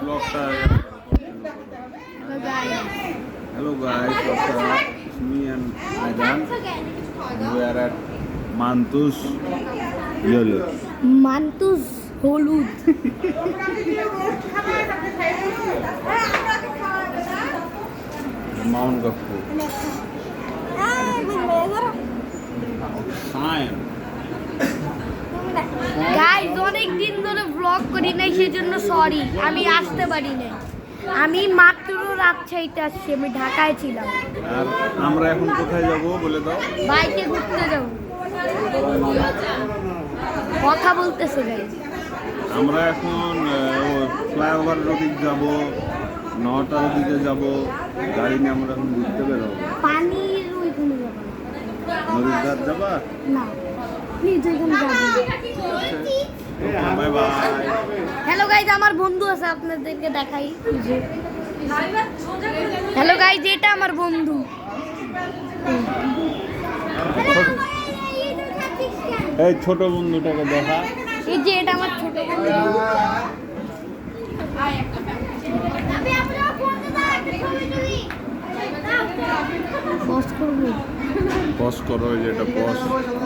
ব্লগটা Hello guys, what's up? It's me and Aidan. We are at Mantus Yellow. মান্তুস হলুদ। Mount Gafu. Science. Guys অনেক দিন ধরে blog করি নাই, সেজন্য সরি, আমি আসতে পারি নাই। আমি মাত্র রাজশাহীতে আসছি, আমি ঢাকায় ছিলাম। আর আমরা এখন কোথায় যাব বলে দাও? বাইকে ঘুরতে যাব। কথা বলতেছে গাইস। আমরা এখন ফ্লাইওভার ওদিক যাব, 9টার দিকে যাব। গাড়ি নিয়ে আমরা এখন ঘুরতে বেরোবো। পানির ওইখানে যাব নদীর ধার যাবা? না, প্লিজ ওইখানে যাব। Bye bye. হ্যালো গাইজ, আমার বন্ধু আছে, আপনাদেরকে দেখাই। হ্যালো গাইজ, এটা আমার বন্ধু। এই ছোট বন্ধুটাকে দেখা। এই যে এটা আমার ছোট বন্ধু। বস করবো। বস করো, এই যে এটা বস।